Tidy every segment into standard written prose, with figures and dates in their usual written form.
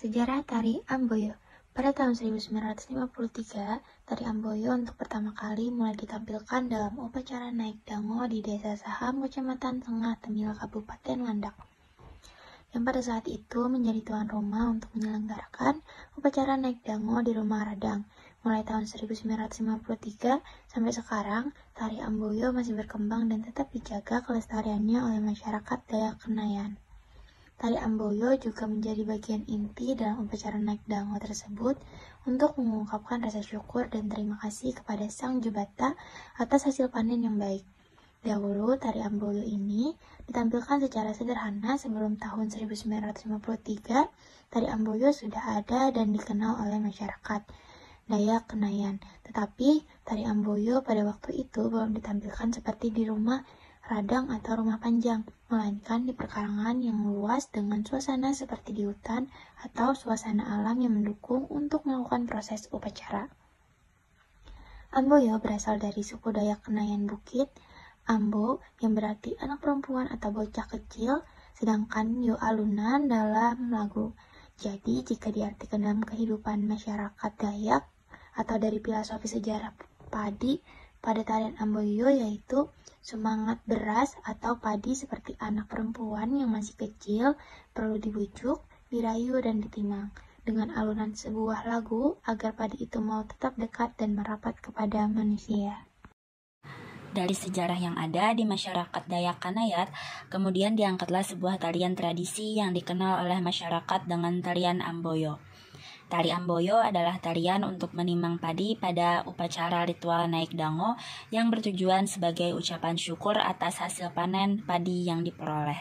Sejarah Tari Amboyo. Pada tahun 1953, Tari Amboyo untuk pertama kali mulai ditampilkan dalam upacara naik dango di Desa Saham, Kecamatan Tengah Temil, Kabupaten Landak, yang pada saat itu menjadi tuan rumah untuk menyelenggarakan upacara naik dango di Rumah Radang. Mulai tahun 1953 sampai sekarang, Tari Amboyo masih berkembang dan tetap dijaga kelestariannya oleh masyarakat Dayak Kenayan. Tari Amboyo juga menjadi bagian inti dalam upacara naik dango tersebut untuk mengungkapkan rasa syukur dan terima kasih kepada Sang Jubata atas hasil panen yang baik. Dahulu, Tari Amboyo ini ditampilkan secara sederhana. Sebelum tahun 1953, Tari Amboyo sudah ada dan dikenal oleh masyarakat Dayak Kenayan. Tetapi, Tari Amboyo pada waktu itu belum ditampilkan seperti di Rumah Radang atau Rumah Panjang, melainkan di perkarangan yang luas dengan suasana seperti di hutan atau suasana alam yang mendukung untuk melakukan proses upacara. Amboyo berasal dari suku Dayak Kenayan Bukit, Ambo yang berarti anak perempuan atau bocah kecil, sedangkan Yo alunan dalam lagu. Jadi jika diartikan dalam kehidupan masyarakat Dayak atau dari filosofi sejarah padi pada tarian Amboyo, yaitu semangat beras atau padi seperti anak perempuan yang masih kecil perlu dibujuk, dirayu, dan ditimang dengan alunan sebuah lagu agar padi itu mau tetap dekat dan merapat kepada manusia. Dari sejarah yang ada di masyarakat Dayak Kanayat, kemudian diangkatlah sebuah tarian tradisi yang dikenal oleh masyarakat dengan tarian Amboyo. Tari Amboyo adalah tarian untuk menimang padi pada upacara ritual naik dango yang bertujuan sebagai ucapan syukur atas hasil panen padi yang diperoleh.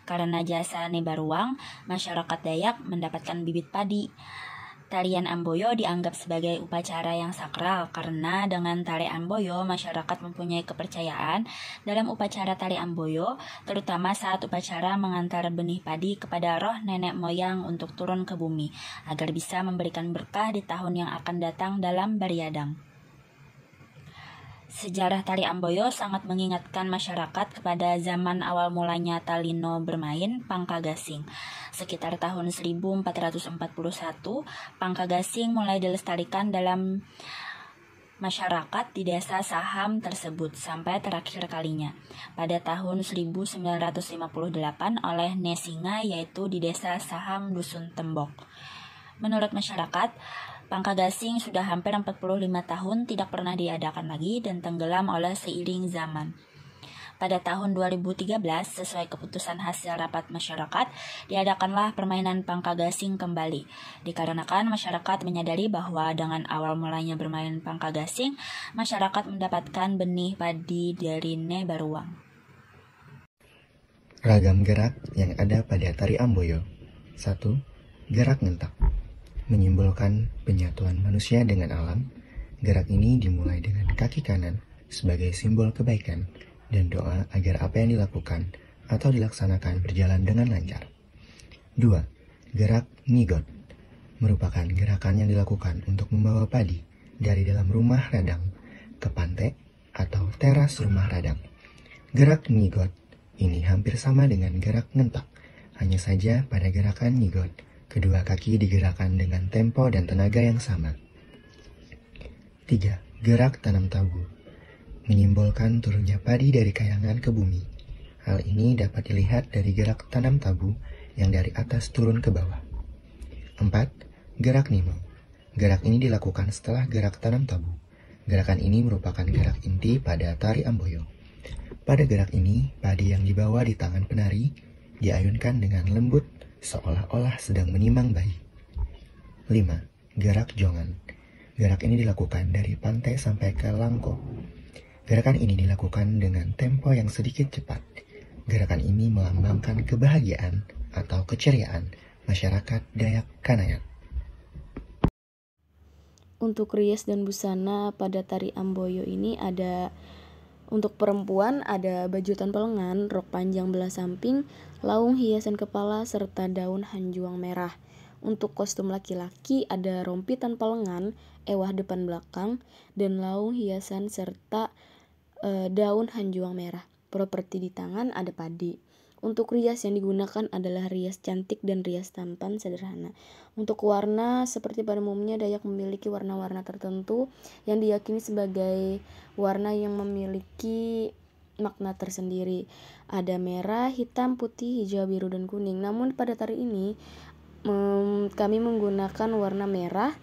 Karena jasa Nebaruang, masyarakat Dayak mendapatkan bibit padi. Tarian Amboyo dianggap sebagai upacara yang sakral karena dengan tari Amboyo, masyarakat mempunyai kepercayaan dalam upacara tari Amboyo, terutama saat upacara mengantar benih padi kepada roh nenek moyang untuk turun ke bumi, agar bisa memberikan berkah di tahun yang akan datang dalam Bariadang. Sejarah tari Amboyo sangat mengingatkan masyarakat kepada zaman awal mulanya Talino bermain Pangkagasing. Sekitar tahun 1441, Pangkagasing mulai dilestarikan dalam masyarakat di desa Saham tersebut sampai terakhir kalinya pada tahun 1958 oleh Nesinga, yaitu di desa Saham Dusun Tembok. Menurut masyarakat, Pangkagasing sudah hampir 45 tahun tidak pernah diadakan lagi dan tenggelam oleh seiring zaman. Pada tahun 2013, sesuai keputusan hasil rapat masyarakat, diadakanlah permainan Pangkagasing kembali. Dikarenakan masyarakat menyadari bahwa dengan awal mulanya bermain Pangkagasing, masyarakat mendapatkan benih padi dari Nebaruang. Ragam gerak yang ada pada tari Amboyo. 1. Gerak ngentak, menyimbolkan penyatuan manusia dengan alam. Gerak ini dimulai dengan kaki kanan sebagai simbol kebaikan dan doa agar apa yang dilakukan atau dilaksanakan berjalan dengan lancar. 2. Gerak ngigot, merupakan gerakan yang dilakukan untuk membawa padi dari dalam rumah radang ke pantai atau teras rumah radang. Gerak ngigot ini hampir sama dengan gerak ngentak, hanya saja pada gerakan ngigot, kedua kaki digerakkan dengan tempo dan tenaga yang sama. 3. Gerak tanam tabu, menyimbolkan turunnya padi dari kayangan ke bumi. Hal ini dapat dilihat dari gerak tanam tabu yang dari atas turun ke bawah. 4. Gerak nimang. Gerak ini dilakukan setelah gerak tanam tabu. Gerakan ini merupakan gerak inti pada tari Amboyo. Pada gerak ini, padi yang dibawa di tangan penari diayunkan dengan lembut seolah-olah sedang menimang bayi. 5. Gerak jongan. Gerak ini dilakukan dari pantai sampai ke Langko. Gerakan ini dilakukan dengan tempo yang sedikit cepat. Gerakan ini melambangkan kebahagiaan atau keceriaan masyarakat Dayak Kanayat. Untuk rias dan busana pada tari Amboyo ini ada, untuk perempuan ada baju tanpa lengan, rok panjang belah samping, laung hiasan kepala, serta daun hanjuang merah. Untuk kostum laki-laki ada rompi tanpa lengan, ewah depan belakang, dan laung hiasan serta daun hanjuang merah. Properti di tangan ada padi. Untuk rias yang digunakan adalah rias cantik dan rias tampan sederhana. Untuk warna, seperti pada umumnya Dayak memiliki warna-warna tertentu yang diyakini sebagai warna yang memiliki makna tersendiri. Ada merah, hitam, putih, hijau, biru, dan kuning. Namun pada tari ini kami menggunakan warna merah,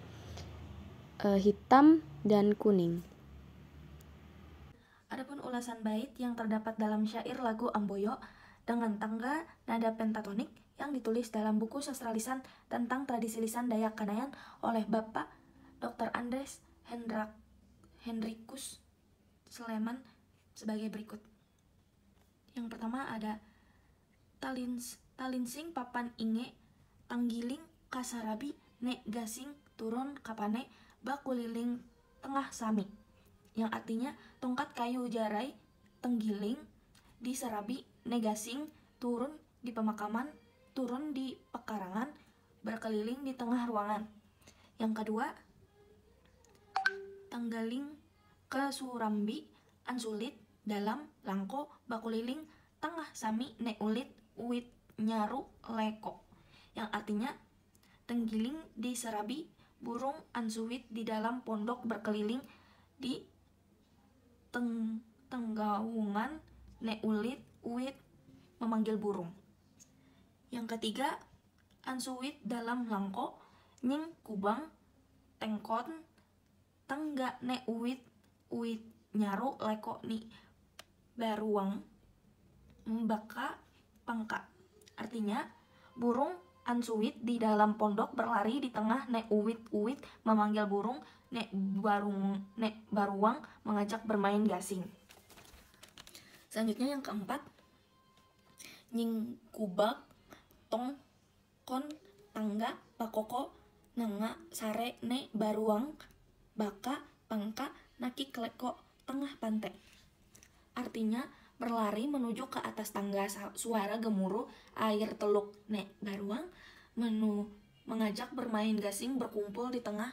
hitam, dan kuning. Adapun ulasan bait yang terdapat dalam syair lagu Amboyo dengan tangga nada pentatonik yang ditulis dalam buku sastra lisan tentang tradisi lisan Dayak Kanayan oleh Bapak Dr. Andres Hendrikus Sleman sebagai berikut. Yang pertama ada talinsing papan inge tanggiling kasarabi nek gasing turun kapane bakuliling tengah sami, yang artinya tongkat kayu jarai tenggiling di serabi negasing turun di pemakaman, turun di pekarangan, berkeliling di tengah ruangan. Yang kedua, tanggaling ke surambi ansulit dalam langko bakuliling tengah sami ne ulit uit nyaru leko, yang artinya tenggiling di serabi burung ansuwit di dalam pondok berkeliling di tenggaungan ne ulit uit memanggil burung. Yang ketiga, ansuwit dalam langko nying kubang tengkon tengga ne uit nyaru leko ni baruang mbaka pangka, artinya burung ansuwit di dalam pondok berlari di tengah ne uit memanggil burung, ne baruang mengajak bermain gasing. Selanjutnya yang keempat, nying kubak tong kon tangga pakoko nanga sare ne baruang baka pangka naki kleko tengah pantai, artinya berlari menuju ke atas tangga suara gemuruh air teluk ne baruang mengajak bermain gasing berkumpul di tengah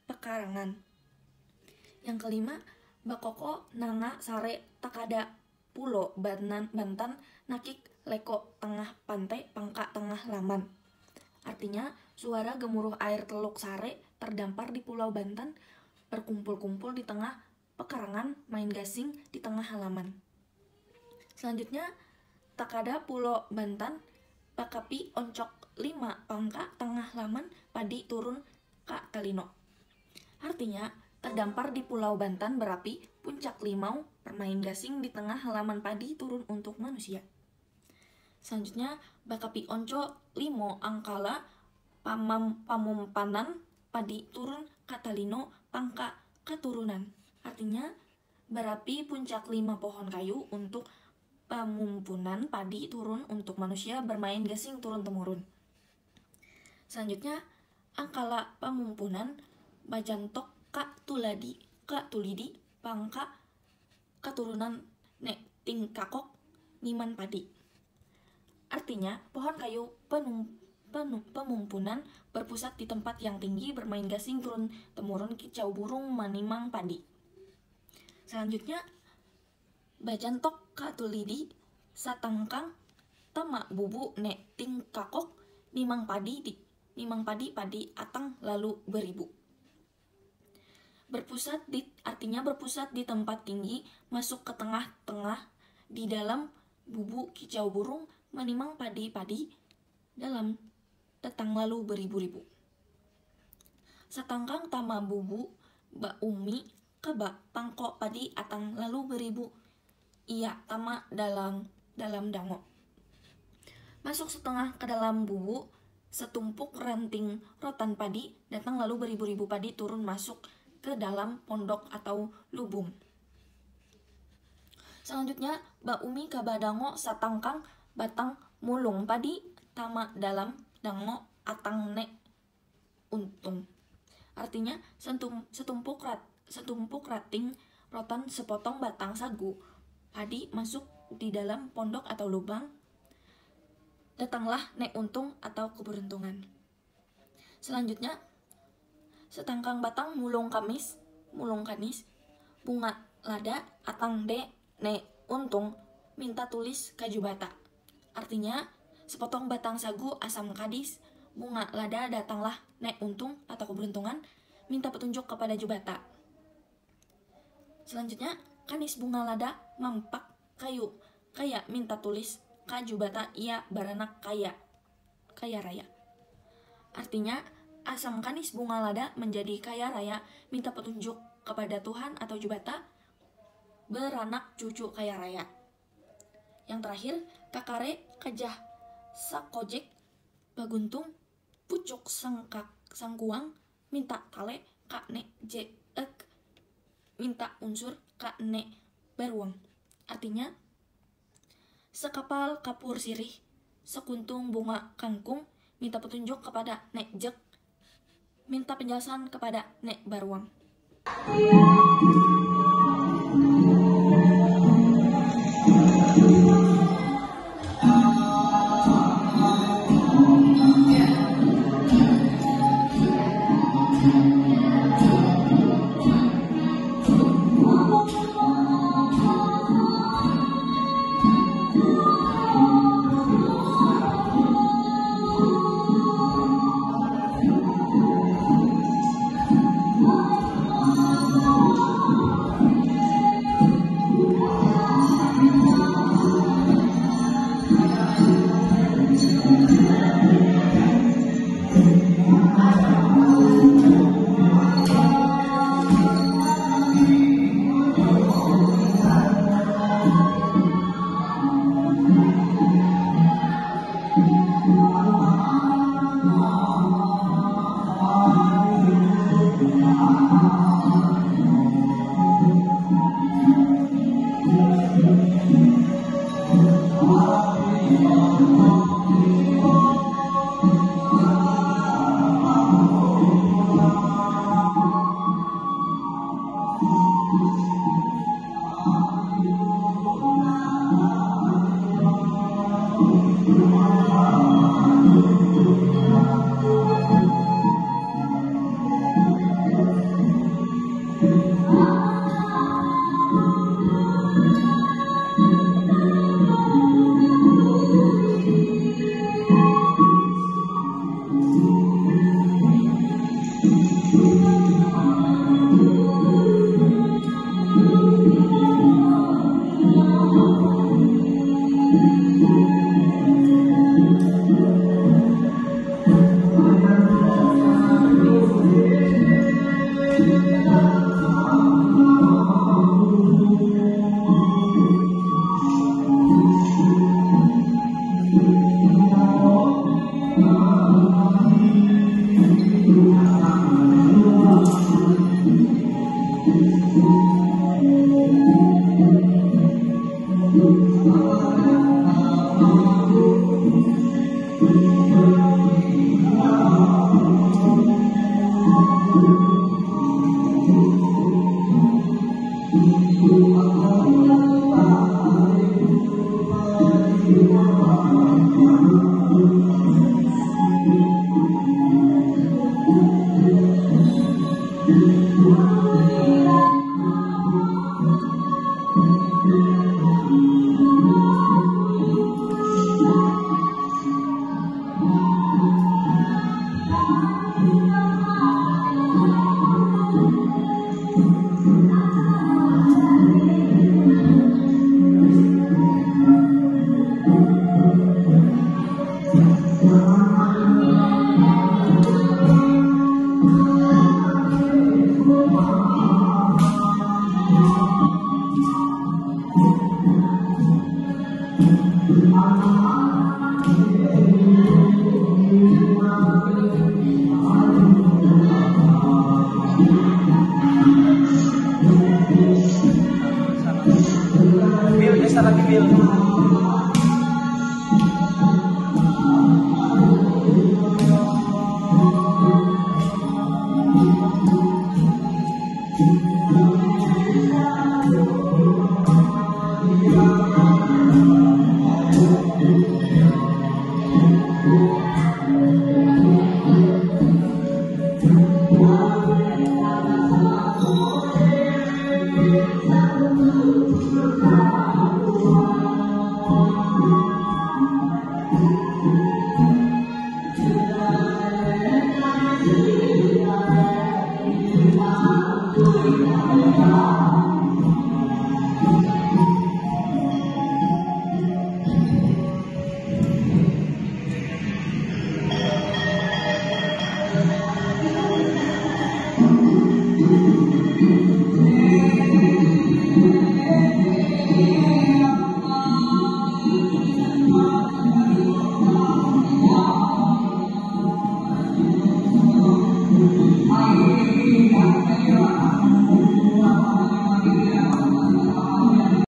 pekarangan. Yang kelima, bakoko nanga sare takada pulo Bantan nakik leko tengah pantai pangka tengah laman, artinya suara gemuruh air teluk sare terdampar di Pulau Bantan berkumpul-kumpul di tengah pekarangan main gasing di tengah halaman. Selanjutnya, takada Pulau Bantan pakapi oncok 5 pangka tengah laman padi turun ka talino, artinya terdampar di Pulau Bantan berapi puncak limau bermain gasing di tengah halaman padi turun untuk manusia. Selanjutnya, bakapi onco 5 angkala pamumpanan padi turun katalino pangka keturunan, artinya berapi puncak 5 pohon kayu untuk pamumpunan padi turun untuk manusia bermain gasing turun-temurun. Selanjutnya, angkala pamumpunan bajantok ka tulidi pangka keturunan nek tingkakok niman padi, artinya pohon kayu pemumpunan berpusat di tempat yang tinggi bermain gasing turun-temurun kicau burung manimang padi. Selanjutnya, bajantok ka tulidi satangkang tama bubu nek tingkakok nimang padi atang lalu beribu. Artinya berpusat di tempat tinggi, masuk ke tengah-tengah, di dalam bubu kicau burung menimang padi dalam datang lalu beribu-ribu. Satangkang tama bubu ba umi keba pangko padi atang lalu beribu, ia tama dalam dango. Masuk setengah ke dalam bubu, setumpuk ranting rotan padi datang lalu beribu-ribu padi turun masuk ke dalam pondok atau lubung. Selanjutnya, baumi kabadango satangkang batang mulung padi tama dalam dango atang ne untung, artinya setumpuk rating rotan sepotong batang sagu padi masuk di dalam pondok atau lubang, datanglah ne untung atau keberuntungan. Selanjutnya, setangkang batang mulung kanis bunga lada atang de ne untung minta tulis kaju bata, Artinya, sepotong batang sagu asam kadis, bunga lada datanglah nek untung atau keberuntungan, minta petunjuk kepada Jubata. Selanjutnya, kanis bunga lada mampak kayu, kaya minta tulis ka Jubata ia baranak kaya raya. Artinya, asam kanis bunga lada menjadi kaya raya, minta petunjuk kepada Tuhan atau Jubata, beranak cucu kaya raya. Yang terakhir, kakare kajah sakojek baguntung pucuk sangkuang minta tale ka nek jeek minta unsur ka nek beruang. Artinya, sekapal kapur sirih, sekuntung bunga kangkung, minta petunjuk kepada nek jek, minta penjelasan kepada nek baruang. Bill, geser lagi Bill.